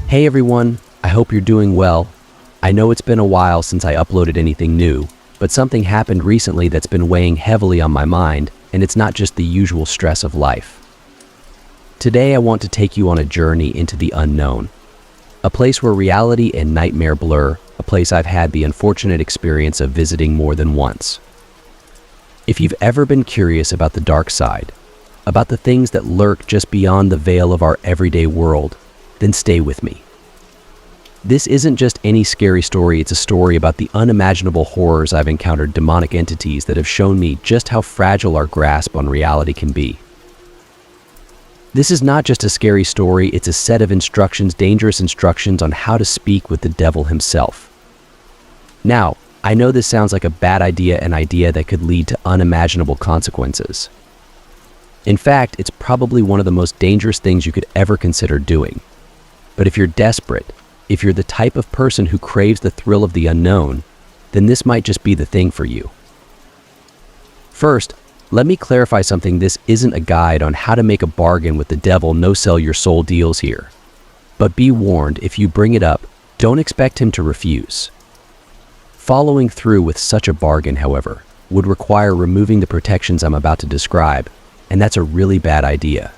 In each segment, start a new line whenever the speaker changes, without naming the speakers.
Hey everyone, I hope you're doing well. I know it's been a while since I uploaded anything new, but something happened recently that's been weighing heavily on my mind, and it's not just the usual stress of life. Today I want to take you on a journey into the unknown, a place where reality and nightmare blur, a place I've had the unfortunate experience of visiting more than once. If you've ever been curious about the dark side, about the things that lurk just beyond the veil of our everyday world, then stay with me. This isn't just any scary story, it's a story about the unimaginable horrors I've encountered, demonic entities that have shown me just how fragile our grasp on reality can be. This is not just a scary story, it's a set of instructions, dangerous instructions on how to speak with the devil himself. Now, I know this sounds like a bad idea, an idea that could lead to unimaginable consequences. In fact, it's probably one of the most dangerous things you could ever consider doing. But if you're desperate, if you're the type of person who craves the thrill of the unknown, then this might just be the thing for you. First, let me clarify something. This isn't a guide on how to make a bargain with the devil, no sell your soul deals here. But be warned, if you bring it up, don't expect him to refuse. Following through with such a bargain, however, would require removing the protections I'm about to describe, and that's a really bad idea.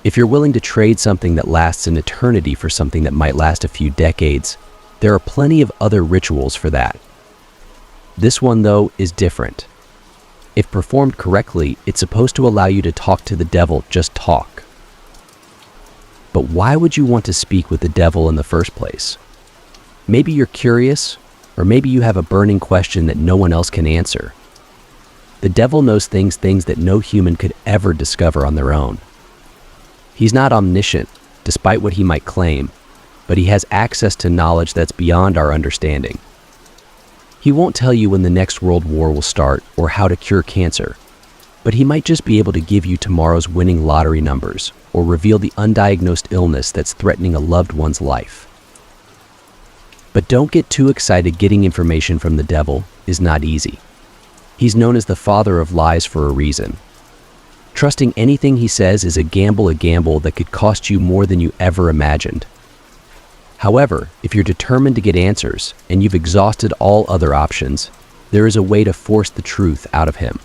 If you're willing to trade something that lasts an eternity for something that might last a few decades, there are plenty of other rituals for that. This one, though, is different. If performed correctly, it's supposed to allow you to talk to the devil, just talk. But why would you want to speak with the devil in the first place? Maybe you're curious, or maybe you have a burning question that no one else can answer. The devil knows things that no human could ever discover on their own. He's not omniscient, despite what he might claim, but he has access to knowledge that's beyond our understanding. He won't tell you when the next world war will start or how to cure cancer, but he might just be able to give you tomorrow's winning lottery numbers or reveal the undiagnosed illness that's threatening a loved one's life. But don't get too excited. Getting information from the devil is not easy. He's known as the father of lies for a reason. Trusting anything he says is a gamble that could cost you more than you ever imagined. However, if you're determined to get answers and you've exhausted all other options, there is a way to force the truth out of him.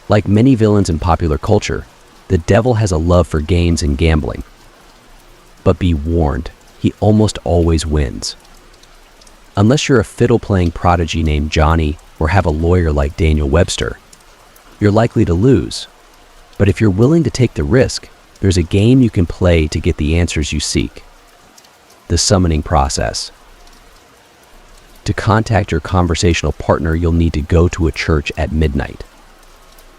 Like many villains in popular culture, the devil has a love for games and gambling. But be warned, he almost always wins. Unless you're a fiddle-playing prodigy named Johnny or have a lawyer like Daniel Webster, you're likely to lose. But if you're willing to take the risk, there's a game you can play to get the answers you seek. The summoning process. To contact your conversational partner, you'll need to go to a church at midnight.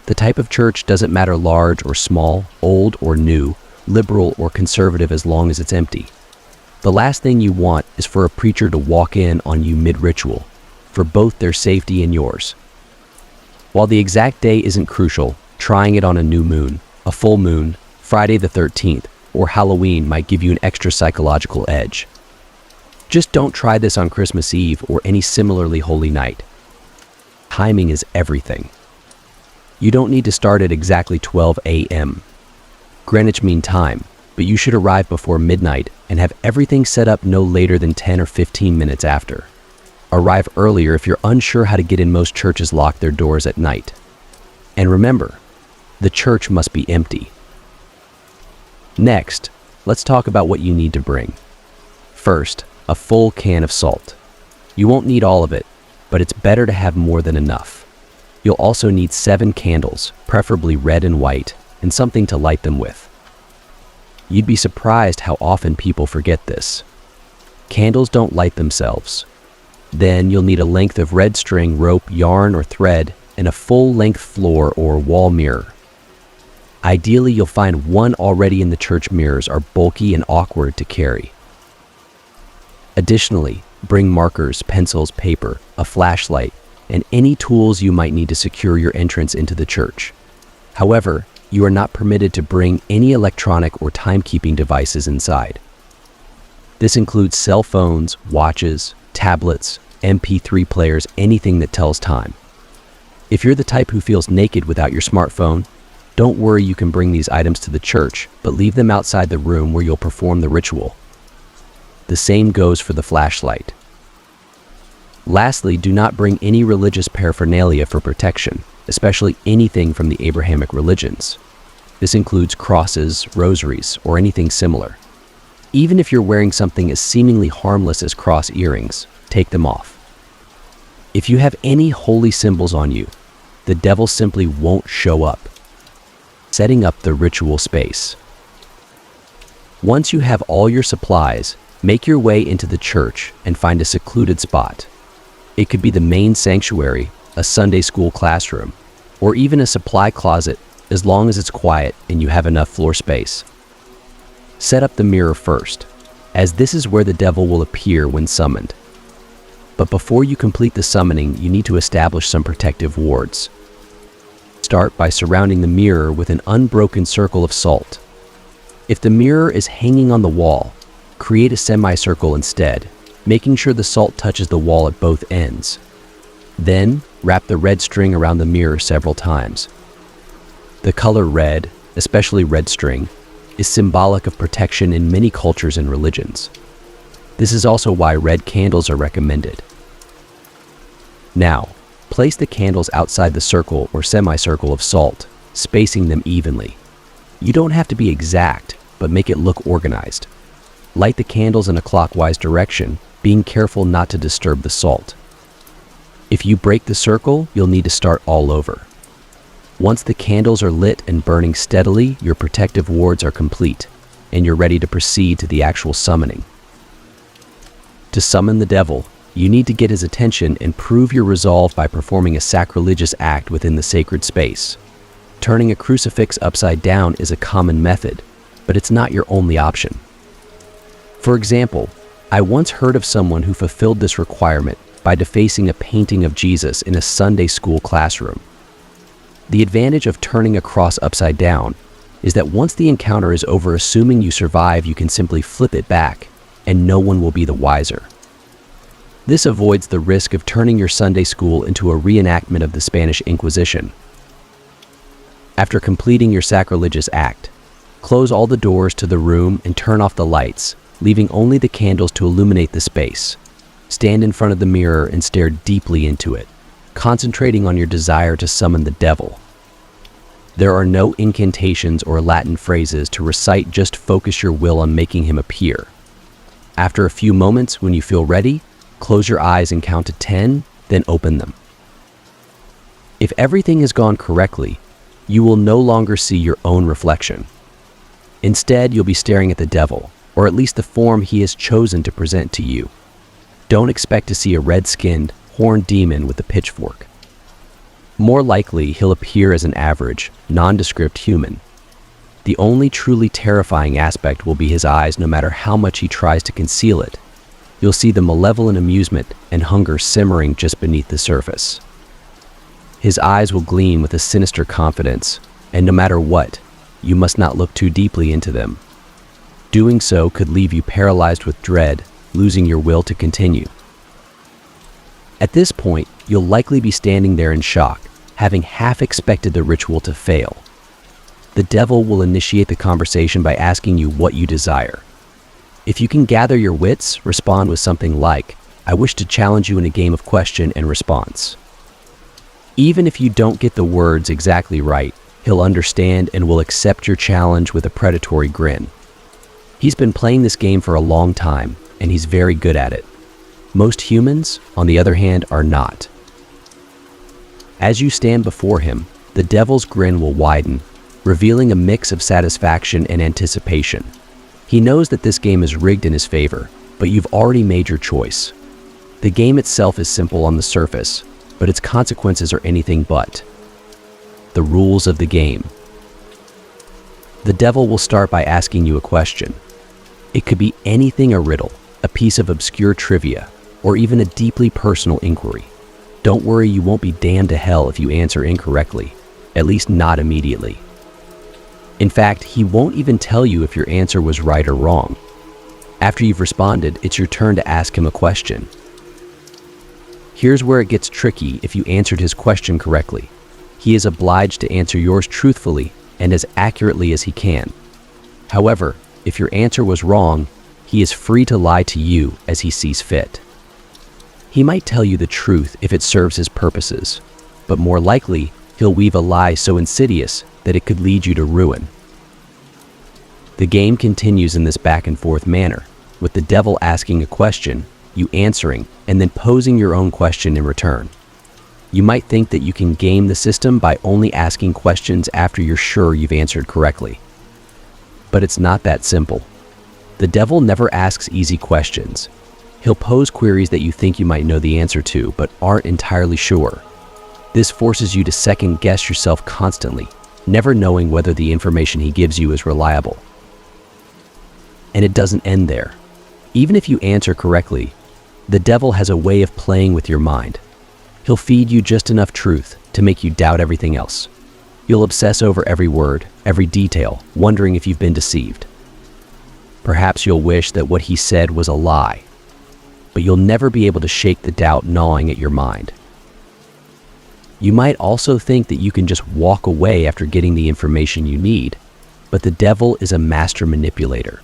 The type of church doesn't matter, large or small, old or new, liberal or conservative, as long as it's empty. The last thing you want is for a preacher to walk in on you mid-ritual, for both their safety and yours. While the exact day isn't crucial, trying it on a new moon, a full moon, Friday the 13th, or Halloween might give you an extra psychological edge. Just don't try this on Christmas Eve or any similarly holy night. Timing is everything. You don't need to start at exactly 12 a.m. Greenwich Mean Time, but you should arrive before midnight and have everything set up no later than 10 or 15 minutes after. Arrive earlier if you're unsure how to get in. Most churches lock their doors at night. And remember, the church must be empty. Next, let's talk about what you need to bring. First, a full can of salt. You won't need all of it, but it's better to have more than enough. You'll also need 7 candles, preferably red and white, and something to light them with. You'd be surprised how often people forget this. Candles don't light themselves. Then you'll need a length of red string, rope, yarn, or thread, and a full-length floor or wall mirror. Ideally, you'll find one already in the church. Mirrors are bulky and awkward to carry. Additionally, bring markers, pencils, paper, a flashlight, and any tools you might need to secure your entrance into the church. However, you are not permitted to bring any electronic or timekeeping devices inside. This includes cell phones, watches, tablets, MP3 players, anything that tells time. If you're the type who feels naked without your smartphone, don't worry, you can bring these items to the church, but leave them outside the room where you'll perform the ritual. The same goes for the flashlight. Lastly, do not bring any religious paraphernalia for protection, especially anything from the Abrahamic religions. This includes crosses, rosaries, or anything similar. Even if you're wearing something as seemingly harmless as cross earrings, take them off. If you have any holy symbols on you, the devil simply won't show up. Setting up the ritual space. Once you have all your supplies, make your way into the church and find a secluded spot. It could be the main sanctuary, a Sunday school classroom, or even a supply closet, as long as it's quiet and you have enough floor space. Set up the mirror first, as this is where the devil will appear when summoned. But before you complete the summoning, you need to establish some protective wards. Start by surrounding the mirror with an unbroken circle of salt. If the mirror is hanging on the wall, create a semicircle instead, making sure the salt touches the wall at both ends. Then, wrap the red string around the mirror several times. The color red, especially red string, is symbolic of protection in many cultures and religions. This is also why red candles are recommended. Now, place the candles outside the circle or semicircle of salt, spacing them evenly. You don't have to be exact, but make it look organized. Light the candles in a clockwise direction, being careful not to disturb the salt. If you break the circle, you'll need to start all over. Once the candles are lit and burning steadily, your protective wards are complete, and you're ready to proceed to the actual summoning. To summon the devil, you need to get his attention and prove your resolve by performing a sacrilegious act within the sacred space. Turning a crucifix upside down is a common method, but it's not your only option. For example, I once heard of someone who fulfilled this requirement by defacing a painting of Jesus in a Sunday school classroom. The advantage of turning a cross upside down is that once the encounter is over, assuming you survive, you can simply flip it back, and no one will be the wiser. This avoids the risk of turning your Sunday school into a reenactment of the Spanish Inquisition. After completing your sacrilegious act, close all the doors to the room and turn off the lights, leaving only the candles to illuminate the space. Stand in front of the mirror and stare deeply into it, concentrating on your desire to summon the devil. There are no incantations or Latin phrases to recite, just focus your will on making him appear. After a few moments, when you feel ready, close your eyes and count to 10, then open them. If everything has gone correctly, you will no longer see your own reflection. Instead, you'll be staring at the devil, or at least the form he has chosen to present to you. Don't expect to see a red-skinned, horned demon with a pitchfork. More likely, he'll appear as an average, nondescript human. The only truly terrifying aspect will be his eyes. No matter how much he tries to conceal it, you'll see the malevolent amusement and hunger simmering just beneath the surface. His eyes will gleam with a sinister confidence, and no matter what, you must not look too deeply into them. Doing so could leave you paralyzed with dread, losing your will to continue. At this point, you'll likely be standing there in shock, having half expected the ritual to fail. The devil will initiate the conversation by asking you what you desire. If you can gather your wits, respond with something like, "I wish to challenge you in a game of question and response." Even if you don't get the words exactly right, he'll understand and will accept your challenge with a predatory grin. He's been playing this game for a long time, and he's very good at it. Most humans, on the other hand, are not. As you stand before him, the devil's grin will widen, revealing a mix of satisfaction and anticipation. He knows that this game is rigged in his favor, but you've already made your choice. The game itself is simple on the surface, but its consequences are anything but. The rules of the game. The devil will start by asking you a question. It could be anything: a riddle, a piece of obscure trivia, or even a deeply personal inquiry. Don't worry, you won't be damned to hell if you answer incorrectly, at least not immediately. In fact, he won't even tell you if your answer was right or wrong. After you've responded, it's your turn to ask him a question. Here's where it gets tricky. If you answered his question correctly, he is obliged to answer yours truthfully and as accurately as he can. However, if your answer was wrong, He is free to lie to you as he sees fit. He might tell you the truth if it serves his purposes, but more likely, he'll weave a lie so insidious that it could lead you to ruin. The game continues in this back-and-forth manner, with the devil asking a question, you answering, and then posing your own question in return. You might think that you can game the system by only asking questions after you're sure you've answered correctly. But it's not that simple. The devil never asks easy questions. He'll pose queries that you think you might know the answer to, but aren't entirely sure. This forces you to second-guess yourself constantly, never knowing whether the information he gives you is reliable. And it doesn't end there. Even if you answer correctly, the devil has a way of playing with your mind. He'll feed you just enough truth to make you doubt everything else. You'll obsess over every word, every detail, wondering if you've been deceived. Perhaps you'll wish that what he said was a lie, but you'll never be able to shake the doubt gnawing at your mind. You might also think that you can just walk away after getting the information you need, but the devil is a master manipulator.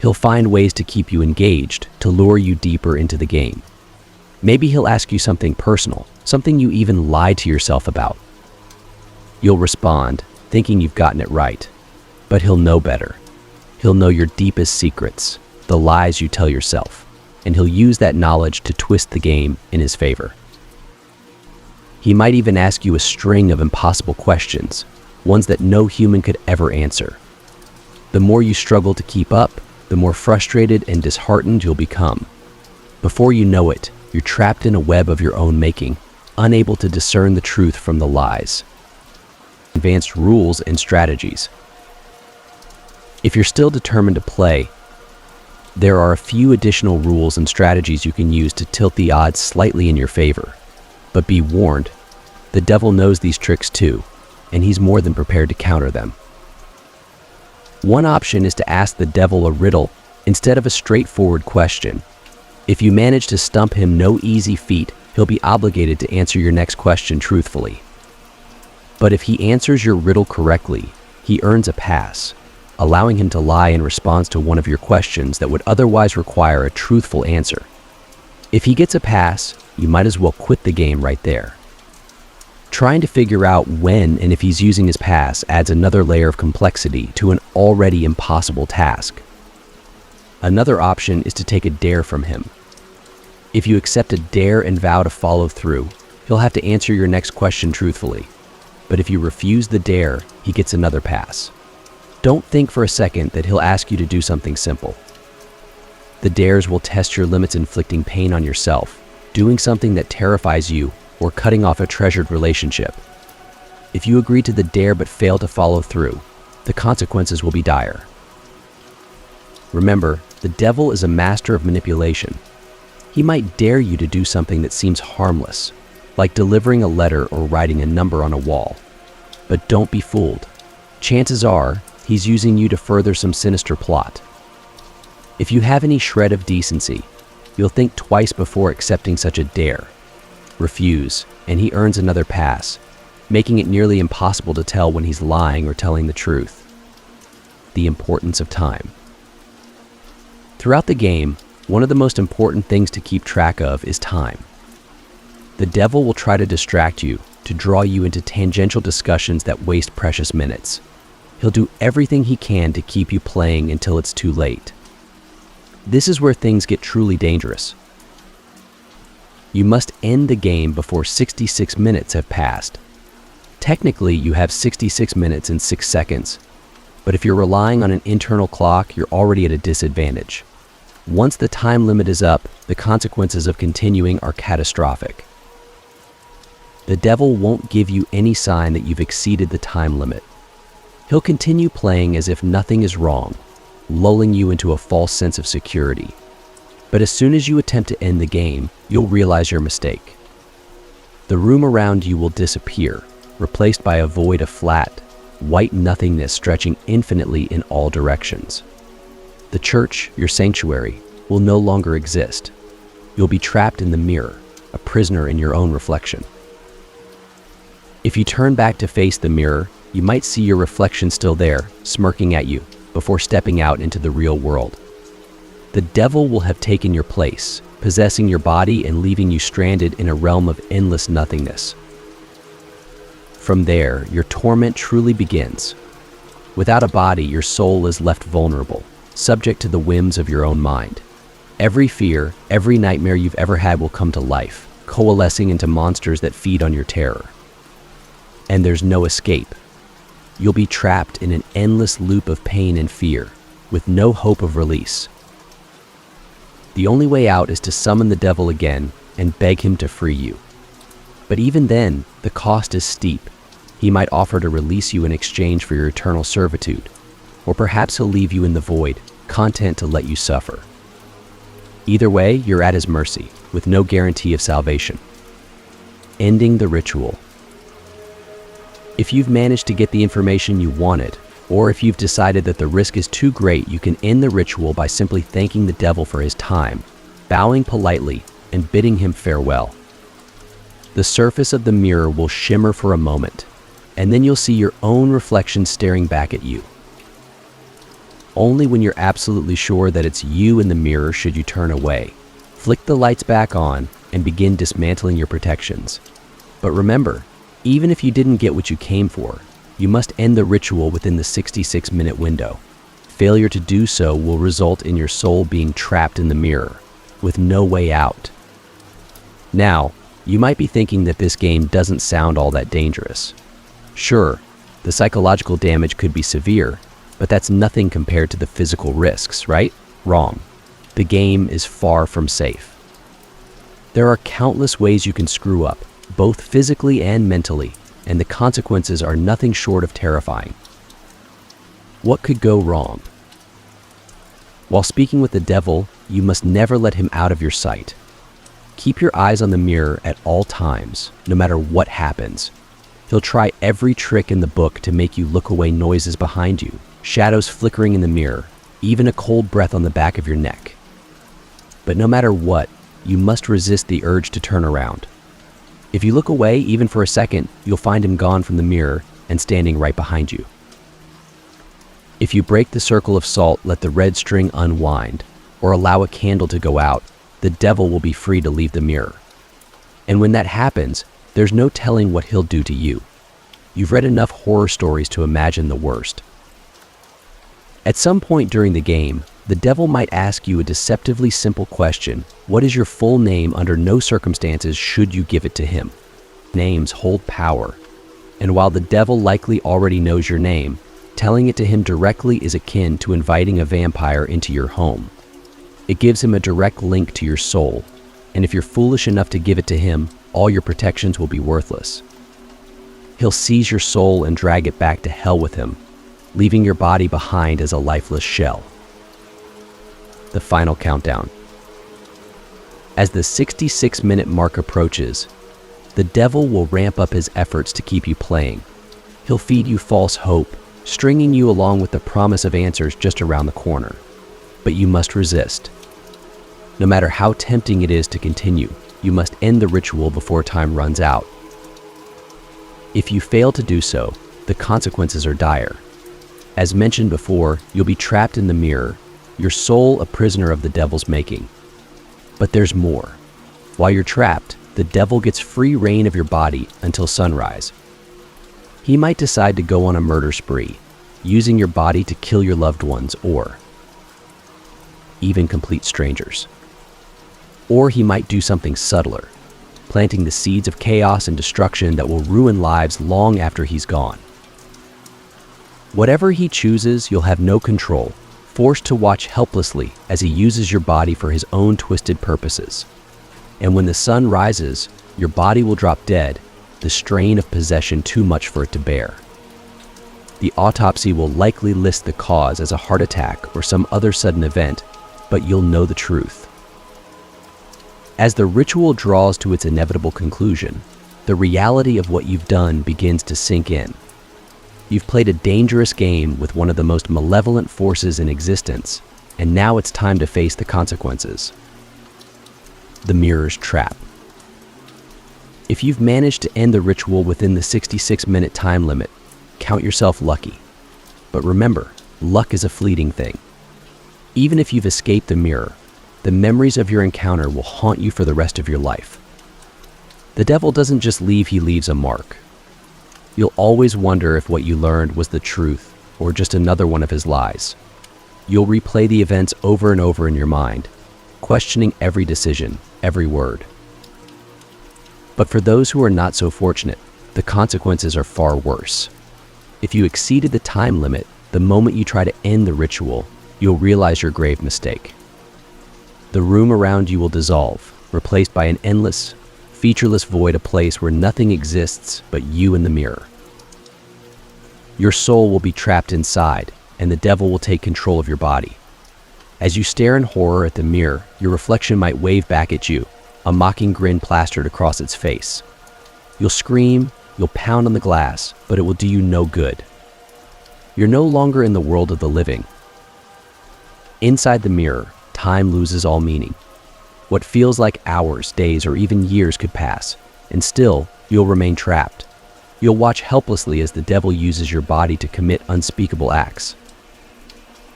He'll find ways to keep you engaged, to lure you deeper into the game. Maybe he'll ask you something personal, something you even lied to yourself about. You'll respond, thinking you've gotten it right, but he'll know better. He'll know your deepest secrets, the lies you tell yourself, and he'll use that knowledge to twist the game in his favor. He might even ask you a string of impossible questions, ones that no human could ever answer. The more you struggle to keep up, the more frustrated and disheartened you'll become. Before you know it, you're trapped in a web of your own making, unable to discern the truth from the lies. Advanced rules and strategies. If you're still determined to play, there are a few additional rules and strategies you can use to tilt the odds slightly in your favor. But be warned, the devil knows these tricks too, and he's more than prepared to counter them. One option is to ask the devil a riddle instead of a straightforward question. If you manage to stump him no easy feat, he'll be obligated to answer your next question truthfully. But if he answers your riddle correctly, he earns a pass, allowing him to lie in response to one of your questions that would otherwise require a truthful answer. If he gets a pass, you might as well quit the game right there. Trying to figure out when and if he's using his pass adds another layer of complexity to an already impossible task. Another option is to take a dare from him. If you accept a dare and vow to follow through, he'll have to answer your next question truthfully. But if you refuse the dare, he gets another pass. Don't think for a second that he'll ask you to do something simple. The dares will test your limits, inflicting pain on yourself, doing something that terrifies you, or cutting off a treasured relationship. If you agree to the dare but fail to follow through, the consequences will be dire. Remember, the devil is a master of manipulation. He might dare you to do something that seems harmless, like delivering a letter or writing a number on a wall. But don't be fooled. Chances are, he's using you to further some sinister plot. If you have any shred of decency, you'll think twice before accepting such a dare. Refuse, and he earns another pass, making it nearly impossible to tell when he's lying or telling the truth. The importance of time. Throughout the game, one of the most important things to keep track of is time. The devil will try to distract you, to draw you into tangential discussions that waste precious minutes. He'll do everything he can to keep you playing until it's too late. This is where things get truly dangerous. You must end the game before 66 minutes have passed. Technically, you have 66 minutes and 6 seconds, but if you're relying on an internal clock, you're already at a disadvantage. Once the time limit is up, the consequences of continuing are catastrophic. The devil won't give you any sign that you've exceeded the time limit. He'll continue playing as if nothing is wrong, lulling you into a false sense of security. But as soon as you attempt to end the game, you'll realize your mistake. The room around you will disappear, replaced by a void of flat, white nothingness stretching infinitely in all directions. The church, your sanctuary, will no longer exist. You'll be trapped in the mirror, a prisoner in your own reflection. If you turn back to face the mirror, you might see your reflection still there, smirking at you, before stepping out into the real world. the devil will have taken your place, possessing your body and leaving you stranded in a realm of endless nothingness. From there, your torment truly begins. Without a body, your soul is left vulnerable, subject to the whims of your own mind. Every fear, every nightmare you've ever had will come to life, coalescing into monsters that feed on your terror. And there's no escape. You'll be trapped in an endless loop of pain and fear, with no hope of release. The only way out is to summon the devil again and beg him to free you. But even then, the cost is steep. He might offer to release you in exchange for your eternal servitude, or perhaps he'll leave you in the void, content to let you suffer. Either way, you're at his mercy, with no guarantee of salvation. Ending the ritual. If you've managed to get the information you wanted, or if you've decided that the risk is too great, you can end the ritual by simply thanking the devil for his time, bowing politely, and bidding him farewell. The surface of the mirror will shimmer for a moment, and then you'll see your own reflection staring back at you. Only when you're absolutely sure that it's you in the mirror should you turn away. Flick the lights back on and begin dismantling your protections. But remember, even if you didn't get what you came for, you must end the ritual within the 66-minute window. Failure to do so will result in your soul being trapped in the mirror, with no way out. Now, you might be thinking that this game doesn't sound all that dangerous. Sure, the psychological damage could be severe, but that's nothing compared to the physical risks, right? Wrong. The game is far from safe. There are countless ways you can screw up, both physically and mentally, and the consequences are nothing short of terrifying. What could go wrong? While speaking with the devil, you must never let him out of your sight. Keep your eyes on the mirror at all times, no matter what happens. He'll try every trick in the book to make you look away, noises behind you, shadows flickering in the mirror, even a cold breath on the back of your neck. But no matter what, you must resist the urge to turn around. If you look away even for a second, you'll find him gone from the mirror and standing right behind you. If you break the circle of salt, let the red string unwind, or allow a candle to go out, the devil will be free to leave the mirror. And when that happens, there's no telling what he'll do to you. You've read enough horror stories to imagine the worst. At some point during the game, the devil might ask you a deceptively simple question: what is your full name? Under no circumstances should you give it to him. Names hold power, and while the devil likely already knows your name, telling it to him directly is akin to inviting a vampire into your home. It gives him a direct link to your soul, and if you're foolish enough to give it to him, all your protections will be worthless. He'll seize your soul and drag it back to hell with him, leaving your body behind as a lifeless shell. The final countdown. As the 66-minute mark approaches, the devil will ramp up his efforts to keep you playing. He'll feed you false hope, stringing you along with the promise of answers just around the corner. But you must resist. No matter how tempting it is to continue, you must end the ritual before time runs out. If you fail to do so, the consequences are dire. As mentioned before, you'll be trapped in the mirror, your soul a prisoner of the devil's making. But there's more. While you're trapped, the devil gets free reign of your body until sunrise. He might decide to go on a murder spree, using your body to kill your loved ones or even complete strangers. Or he might do something subtler, planting the seeds of chaos and destruction that will ruin lives long after he's gone. Whatever he chooses, you'll have no control, forced to watch helplessly as he uses your body for his own twisted purposes. And when the sun rises, your body will drop dead, the strain of possession too much for it to bear. The autopsy will likely list the cause as a heart attack or some other sudden event, but you'll know the truth. As the ritual draws to its inevitable conclusion, the reality of what you've done begins to sink in. You've played a dangerous game with one of the most malevolent forces in existence, and now it's time to face the consequences. The mirror's trap. If you've managed to end the ritual within the 66-minute time limit, count yourself lucky. But remember, luck is a fleeting thing. Even if you've escaped the mirror, the memories of your encounter will haunt you for the rest of your life. The devil doesn't just leave, he leaves a mark. You'll always wonder if what you learned was the truth or just another one of his lies. You'll replay the events over and over in your mind, questioning every decision, every word. But for those who are not so fortunate, the consequences are far worse. If you exceeded the time limit, the moment you try to end the ritual, you'll realize your grave mistake. The room around you will dissolve, replaced by an endless, featureless void, a place where nothing exists but you and the mirror. Your soul will be trapped inside, and the devil will take control of your body. As you stare in horror at the mirror, your reflection might wave back at you, a mocking grin plastered across its face. You'll scream, you'll pound on the glass, but it will do you no good. You're no longer in the world of the living. Inside the mirror, time loses all meaning. What feels like hours, days, or even years could pass, and still, you'll remain trapped. You'll watch helplessly as the devil uses your body to commit unspeakable acts.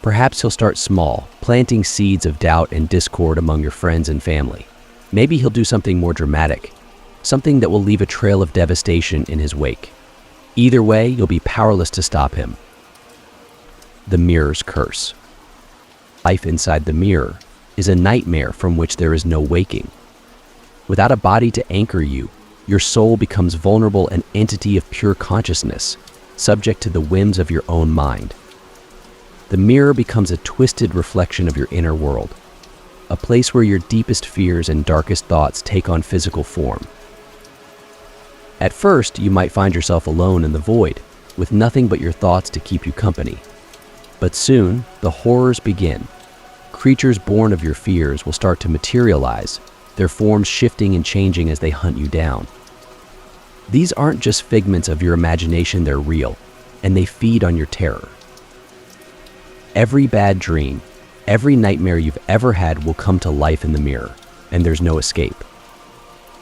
Perhaps he'll start small, planting seeds of doubt and discord among your friends and family. Maybe he'll do something more dramatic, something that will leave a trail of devastation in his wake. Either way, you'll be powerless to stop him. The mirror's curse. Life inside the mirror is a nightmare from which there is no waking. Without a body to anchor you, your soul becomes vulnerable, an entity of pure consciousness, subject to the whims of your own mind. The mirror becomes a twisted reflection of your inner world, a place where your deepest fears and darkest thoughts take on physical form. At first, you might find yourself alone in the void, with nothing but your thoughts to keep you company. But soon, the horrors begin. Creatures born of your fears will start to materialize, their forms shifting and changing as they hunt you down. These aren't just figments of your imagination, they're real, and they feed on your terror. Every bad dream, every nightmare you've ever had will come to life in the mirror, and there's no escape.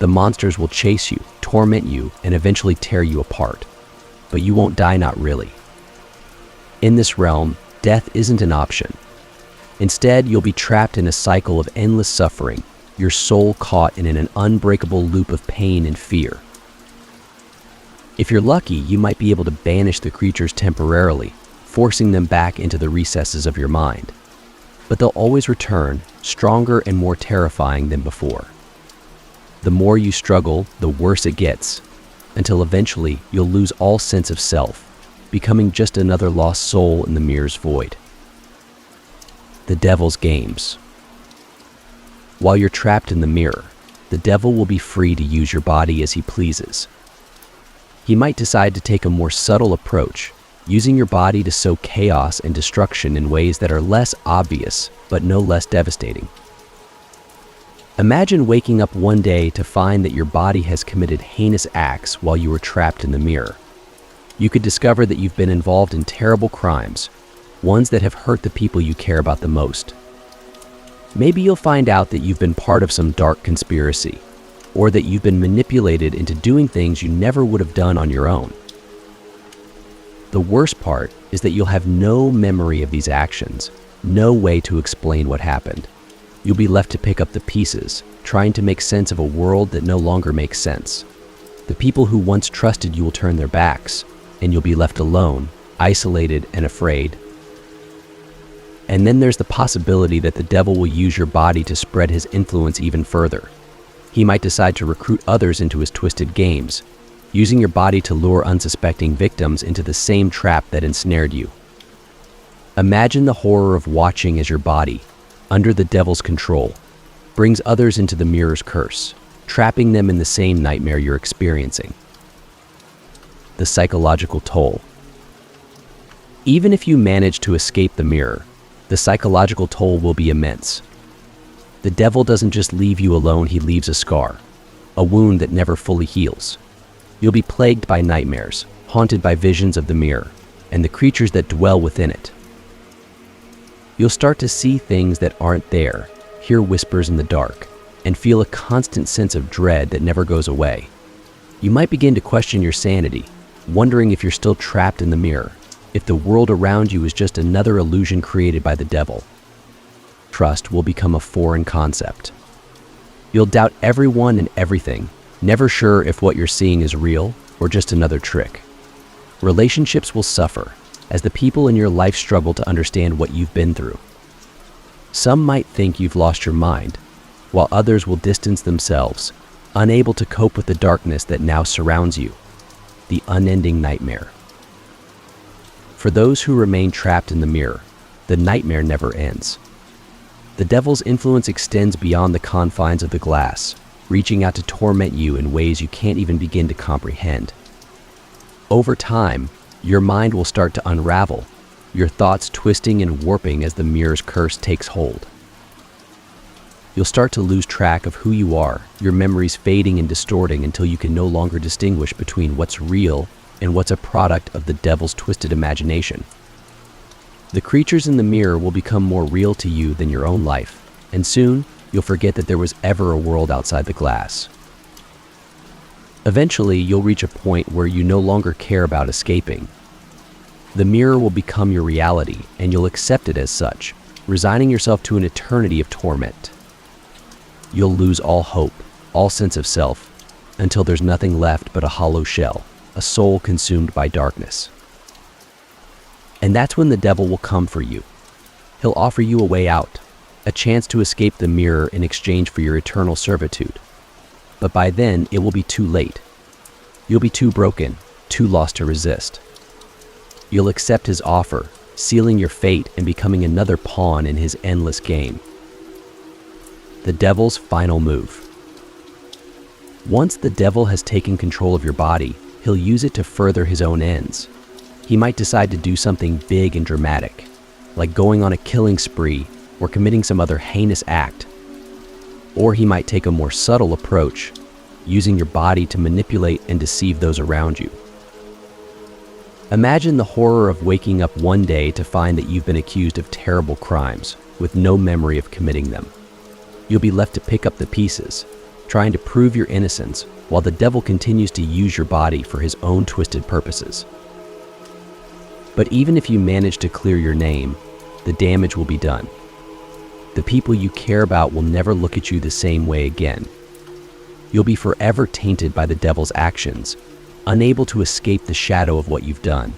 The monsters will chase you, torment you, and eventually tear you apart. But you won't die, not really. In this realm, death isn't an option. Instead, you'll be trapped in a cycle of endless suffering, your soul caught in an unbreakable loop of pain and fear. If you're lucky, you might be able to banish the creatures temporarily, forcing them back into the recesses of your mind. But they'll always return, stronger and more terrifying than before. The more you struggle, the worse it gets, until eventually you'll lose all sense of self, becoming just another lost soul in the mirror's void. The devil's games. While you're trapped in the mirror, the devil will be free to use your body as he pleases. He might decide to take a more subtle approach, using your body to sow chaos and destruction in ways that are less obvious, but no less devastating. Imagine waking up one day to find that your body has committed heinous acts while you were trapped in the mirror. You could discover that you've been involved in terrible crimes, ones that have hurt the people you care about the most. Maybe you'll find out that you've been part of some dark conspiracy, or that you've been manipulated into doing things you never would have done on your own. The worst part is that you'll have no memory of these actions, no way to explain what happened. You'll be left to pick up the pieces, trying to make sense of a world that no longer makes sense. The people who once trusted you will turn their backs, and you'll be left alone, isolated and afraid. And then there's the possibility that the devil will use your body to spread his influence even further. He might decide to recruit others into his twisted games, using your body to lure unsuspecting victims into the same trap that ensnared you. Imagine the horror of watching as your body, under the devil's control, brings others into the mirror's curse, trapping them in the same nightmare you're experiencing. The psychological toll. Even if you manage to escape the mirror, the psychological toll will be immense. The devil doesn't just leave you alone, he leaves a scar, a wound that never fully heals. You'll be plagued by nightmares, haunted by visions of the mirror, and the creatures that dwell within it. You'll start to see things that aren't there, hear whispers in the dark, and feel a constant sense of dread that never goes away. You might begin to question your sanity, wondering if you're still trapped in the mirror, if the world around you is just another illusion created by the devil. Trust will become a foreign concept. You'll doubt everyone and everything, never sure if what you're seeing is real or just another trick. Relationships will suffer as the people in your life struggle to understand what you've been through. Some might think you've lost your mind, while others will distance themselves, unable to cope with the darkness that now surrounds you, the unending nightmare. For those who remain trapped in the mirror, the nightmare never ends. The devil's influence extends beyond the confines of the glass, reaching out to torment you in ways you can't even begin to comprehend. Over time, your mind will start to unravel, your thoughts twisting and warping as the mirror's curse takes hold. You'll start to lose track of who you are, your memories fading and distorting until you can no longer distinguish between what's real and what's a product of the devil's twisted imagination. The creatures in the mirror will become more real to you than your own life, and soon you'll forget that there was ever a world outside the glass. Eventually, you'll reach a point where you no longer care about escaping. The mirror will become your reality, and you'll accept it as such, resigning yourself to an eternity of torment. You'll lose all hope, all sense of self, until there's nothing left but a hollow shell, a soul consumed by darkness. And that's when the devil will come for you. He'll offer you a way out, a chance to escape the mirror in exchange for your eternal servitude. But by then, it will be too late. You'll be too broken, too lost to resist. You'll accept his offer, sealing your fate and becoming another pawn in his endless game. The devil's final move. Once the devil has taken control of your body, he'll use it to further his own ends. He might decide to do something big and dramatic, like going on a killing spree or committing some other heinous act. Or he might take a more subtle approach, using your body to manipulate and deceive those around you. Imagine the horror of waking up one day to find that you've been accused of terrible crimes with no memory of committing them. You'll be left to pick up the pieces, trying to prove your innocence while the devil continues to use your body for his own twisted purposes. But even if you manage to clear your name, the damage will be done. The people you care about will never look at you the same way again. You'll be forever tainted by the devil's actions, unable to escape the shadow of what you've done.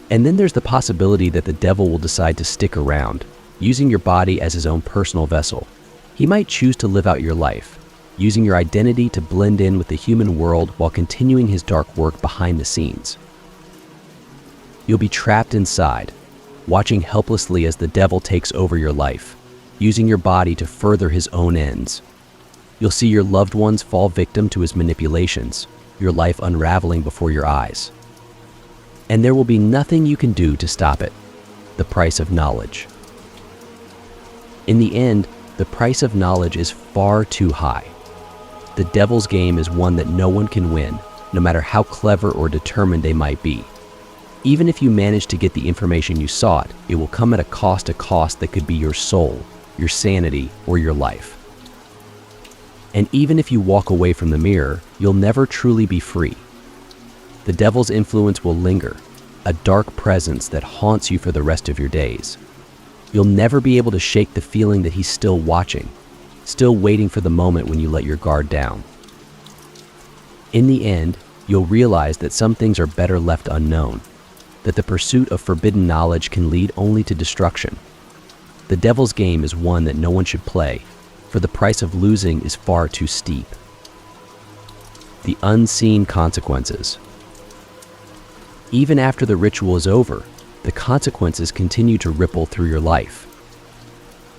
And then there's the possibility that the devil will decide to stick around, using your body as his own personal vessel. He might choose to live out your life, using your identity to blend in with the human world while continuing his dark work behind the scenes. You'll be trapped inside, watching helplessly as the devil takes over your life, using your body to further his own ends. You'll see your loved ones fall victim to his manipulations, your life unraveling before your eyes. And there will be nothing you can do to stop it. The price of knowledge. In the end, the price of knowledge is far too high. The devil's game is one that no one can win, no matter how clever or determined they might be. Even if you manage to get the information you sought, it will come at a cost that could be your soul, your sanity, or your life. And even if you walk away from the mirror, you'll never truly be free. The devil's influence will linger, a dark presence that haunts you for the rest of your days. You'll never be able to shake the feeling that he's still watching, still waiting for the moment when you let your guard down. In the end, you'll realize that some things are better left unknown, that the pursuit of forbidden knowledge can lead only to destruction. The devil's game is one that no one should play, for the price of losing is far too steep. The unseen consequences. Even after the ritual is over, the consequences continue to ripple through your life.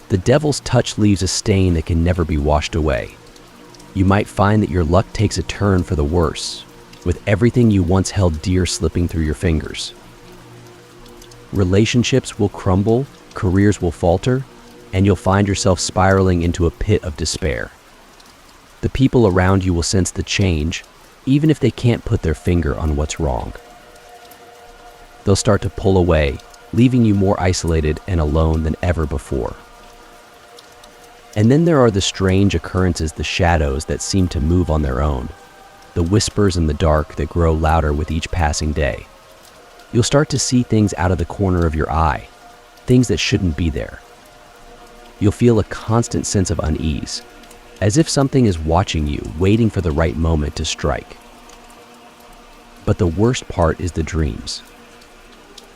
The devil's touch leaves a stain that can never be washed away. You might find that your luck takes a turn for the worse, with everything you once held dear slipping through your fingers. Relationships will crumble, careers will falter, and you'll find yourself spiraling into a pit of despair. The people around you will sense the change, even if they can't put their finger on what's wrong. They'll start to pull away, leaving you more isolated and alone than ever before. And then there are the strange occurrences, the shadows that seem to move on their own, the whispers in the dark that grow louder with each passing day. You'll start to see things out of the corner of your eye, things that shouldn't be there. You'll feel a constant sense of unease, as if something is watching you, waiting for the right moment to strike. But the worst part is the dreams.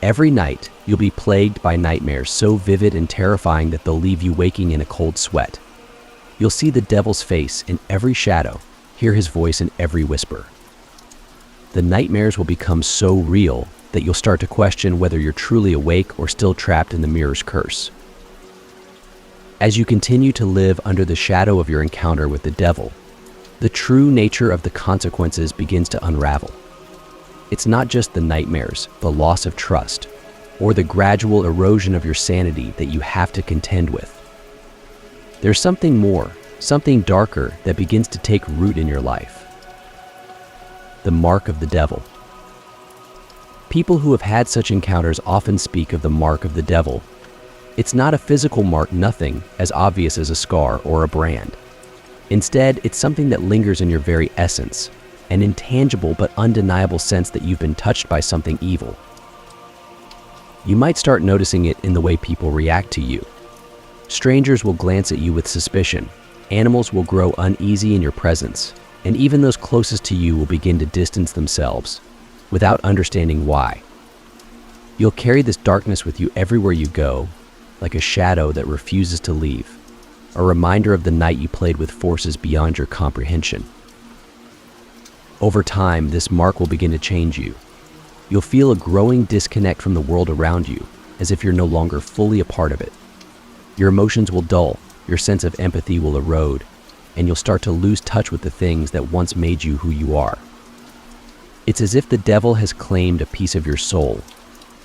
Every night, you'll be plagued by nightmares so vivid and terrifying that they'll leave you waking in a cold sweat. You'll see the devil's face in every shadow, hear his voice in every whisper. The nightmares will become so real that you'll start to question whether you're truly awake or still trapped in the mirror's curse. As you continue to live under the shadow of your encounter with the devil, the true nature of the consequences begins to unravel. It's not just the nightmares, the loss of trust, or the gradual erosion of your sanity that you have to contend with. There's something more, something darker that begins to take root in your life. The mark of the devil. People who have had such encounters often speak of the mark of the devil. It's not a physical mark, nothing as obvious as a scar or a brand. Instead, it's something that lingers in your very essence, an intangible but undeniable sense that you've been touched by something evil. You might start noticing it in the way people react to you. Strangers will glance at you with suspicion, animals will grow uneasy in your presence, and even those closest to you will begin to distance themselves, without understanding why. You'll carry this darkness with you everywhere you go, like a shadow that refuses to leave, a reminder of the night you played with forces beyond your comprehension. Over time, this mark will begin to change you. You'll feel a growing disconnect from the world around you, as if you're no longer fully a part of it. Your emotions will dull, your sense of empathy will erode, and you'll start to lose touch with the things that once made you who you are. It's as if the devil has claimed a piece of your soul,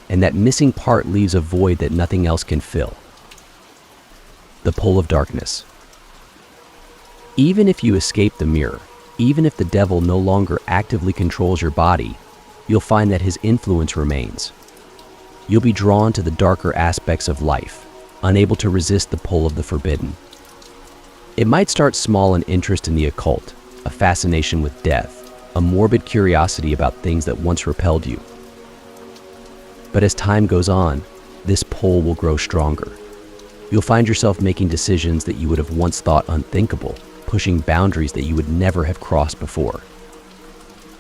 and that missing part leaves a void that nothing else can fill. The pull of darkness. Even if you escape the mirror, even if the devil no longer actively controls your body, you'll find that his influence remains. You'll be drawn to the darker aspects of life, unable to resist the pull of the forbidden. It might start small, an interest in the occult, a fascination with death, a morbid curiosity about things that once repelled you. But as time goes on, this pull will grow stronger. You'll find yourself making decisions that you would have once thought unthinkable, pushing boundaries that you would never have crossed before.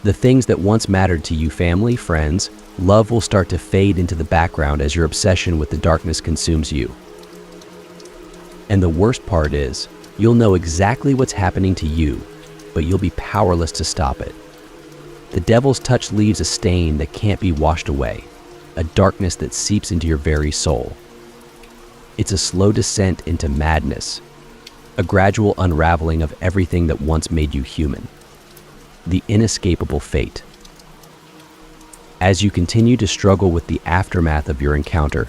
The things that once mattered to you, family, friends, love, will start to fade into the background as your obsession with the darkness consumes you. And the worst part is, you'll know exactly what's happening to you, but you'll be powerless to stop it. The devil's touch leaves a stain that can't be washed away, a darkness that seeps into your very soul. It's a slow descent into madness, a gradual unraveling of everything that once made you human. The inescapable fate. As you continue to struggle with the aftermath of your encounter,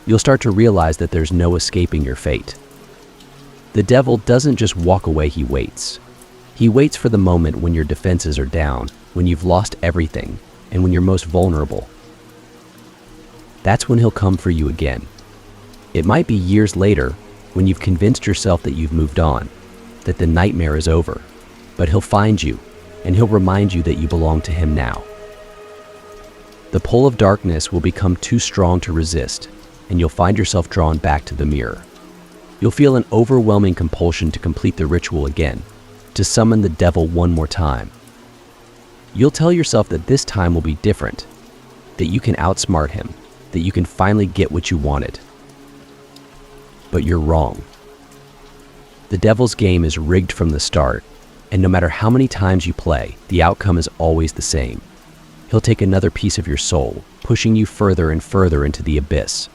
you'll start to realize that there's no escaping your fate. The devil doesn't just walk away, he waits. He waits for the moment when your defenses are down, when you've lost everything, and when you're most vulnerable. That's when he'll come for you again. It might be years later, when you've convinced yourself that you've moved on, that the nightmare is over, but he'll find you, and he'll remind you that you belong to him now. The pull of darkness will become too strong to resist, and you'll find yourself drawn back to the mirror. You'll feel an overwhelming compulsion to complete the ritual again, to summon the devil one more time. You'll tell yourself that this time will be different, that you can outsmart him, that you can finally get what you wanted. But you're wrong. The devil's game is rigged from the start, and no matter how many times you play, the outcome is always the same. He'll take another piece of your soul, pushing you further and further into the abyss.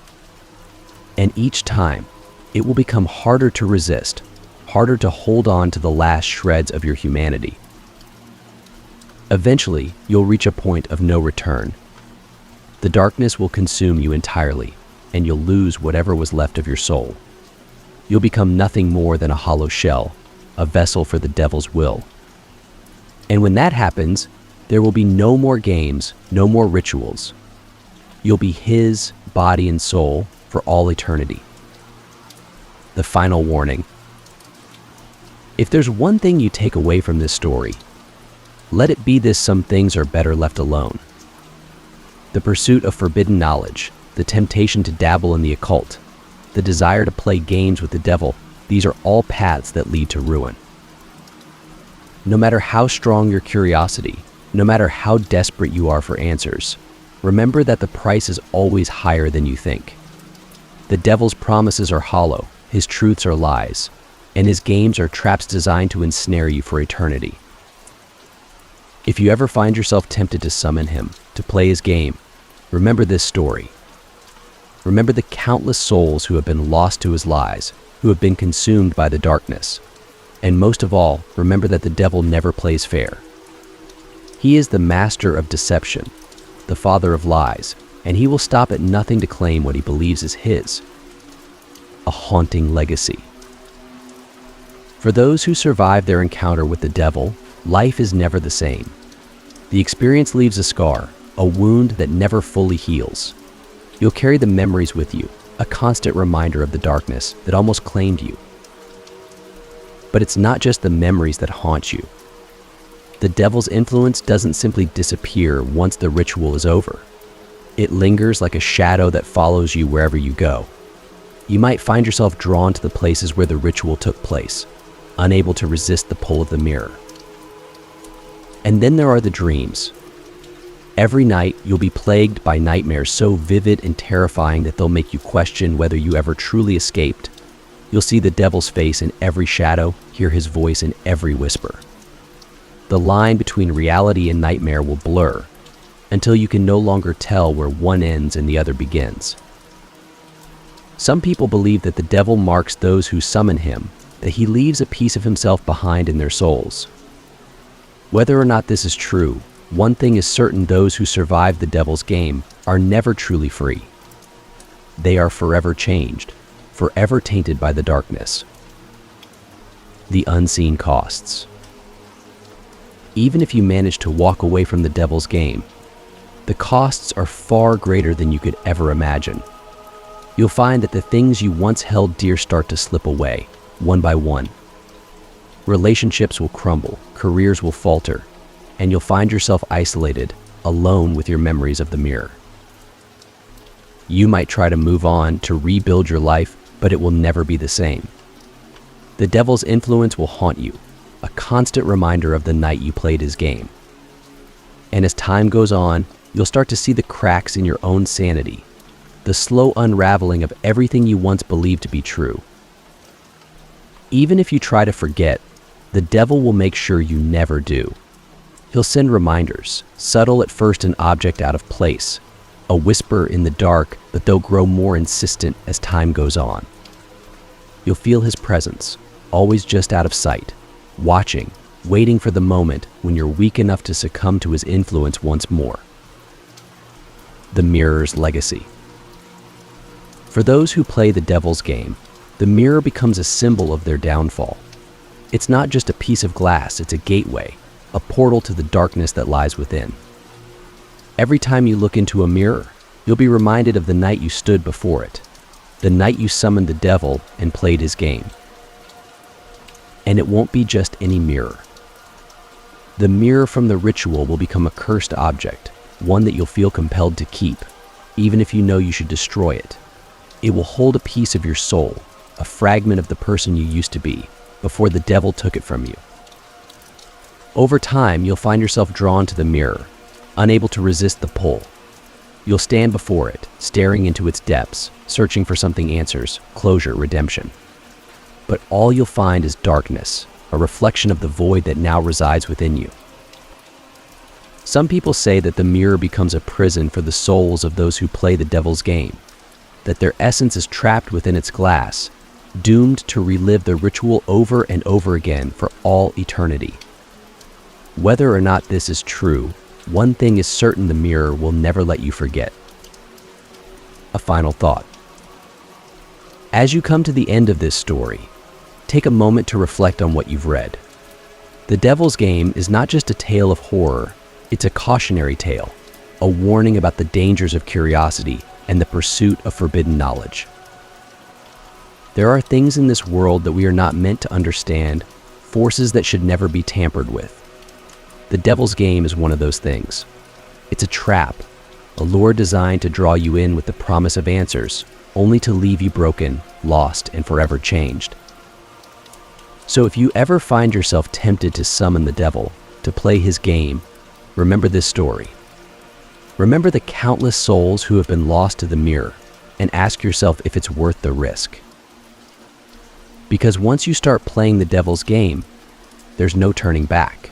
And each time, it will become harder to resist, harder to hold on to the last shreds of your humanity. Eventually, you'll reach a point of no return. The darkness will consume you entirely, and you'll lose whatever was left of your soul. You'll become nothing more than a hollow shell, a vessel for the devil's will. And when that happens, there will be no more games, no more rituals. You'll be his body and soul for all eternity. The final warning. If there's one thing you take away from this story, let it be this: some things are better left alone. The pursuit of forbidden knowledge, the temptation to dabble in the occult, the desire to play games with the devil, these are all paths that lead to ruin. No matter how strong your curiosity, no matter how desperate you are for answers, remember that the price is always higher than you think. The devil's promises are hollow, his truths are lies, and his games are traps designed to ensnare you for eternity. If you ever find yourself tempted to summon him, to play his game, remember this story. Remember the countless souls who have been lost to his lies, who have been consumed by the darkness. And most of all, remember that the devil never plays fair. He is the master of deception, the father of lies, and he will stop at nothing to claim what he believes is his. A haunting legacy. For those who survive their encounter with the devil, life is never the same. The experience leaves a scar, a wound that never fully heals. You'll carry the memories with you, a constant reminder of the darkness that almost claimed you. But it's not just the memories that haunt you. The devil's influence doesn't simply disappear once the ritual is over. It lingers like a shadow that follows you wherever you go. You might find yourself drawn to the places where the ritual took place, unable to resist the pull of the mirror. And then there are the dreams. Every night, you'll be plagued by nightmares so vivid and terrifying that they'll make you question whether you ever truly escaped. You'll see the devil's face in every shadow, hear his voice in every whisper. The line between reality and nightmare will blur until you can no longer tell where one ends and the other begins. Some people believe that the devil marks those who summon him, that he leaves a piece of himself behind in their souls. Whether or not this is true, one thing is certain: those who survive the devil's game are never truly free. They are forever changed, forever tainted by the darkness. The unseen costs. Even if you manage to walk away from the devil's game, the costs are far greater than you could ever imagine. You'll find that the things you once held dear start to slip away, one by one. Relationships will crumble, careers will falter, and you'll find yourself isolated, alone with your memories of the mirror. You might try to move on, to rebuild your life, but it will never be the same. The devil's influence will haunt you, a constant reminder of the night you played his game. And as time goes on, you'll start to see the cracks in your own sanity, the slow unraveling of everything you once believed to be true. Even if you try to forget, the devil will make sure you never do. He'll send reminders, subtle at first, an object out of place, a whisper in the dark, but they'll grow more insistent as time goes on. You'll feel his presence, always just out of sight, watching, waiting for the moment when you're weak enough to succumb to his influence once more. The mirror's legacy. For those who play the devil's game, the mirror becomes a symbol of their downfall. It's not just a piece of glass, it's a gateway, a portal to the darkness that lies within. Every time you look into a mirror, you'll be reminded of the night you stood before it, the night you summoned the devil and played his game. And it won't be just any mirror. The mirror from the ritual will become a cursed object, one that you'll feel compelled to keep, even if you know you should destroy it. It will hold a piece of your soul, a fragment of the person you used to be, before the devil took it from you. Over time, you'll find yourself drawn to the mirror, unable to resist the pull. You'll stand before it, staring into its depths, searching for something: answers, closure, redemption. But all you'll find is darkness, a reflection of the void that now resides within you. Some people say that the mirror becomes a prison for the souls of those who play the devil's game, that their essence is trapped within its glass, doomed to relive the ritual over and over again for all eternity. Whether or not this is true, one thing is certain: the mirror will never let you forget. A final thought. As you come to the end of this story, take a moment to reflect on what you've read. The Devil's Game is not just a tale of horror, it's a cautionary tale, a warning about the dangers of curiosity and the pursuit of forbidden knowledge. There are things in this world that we are not meant to understand, forces that should never be tampered with. The Devil's Game is one of those things. It's a trap, a lure designed to draw you in with the promise of answers, only to leave you broken, lost, and forever changed. So if you ever find yourself tempted to summon the devil, to play his game, remember this story. Remember the countless souls who have been lost to the mirror, and ask yourself if it's worth the risk. Because once you start playing the devil's game, there's no turning back.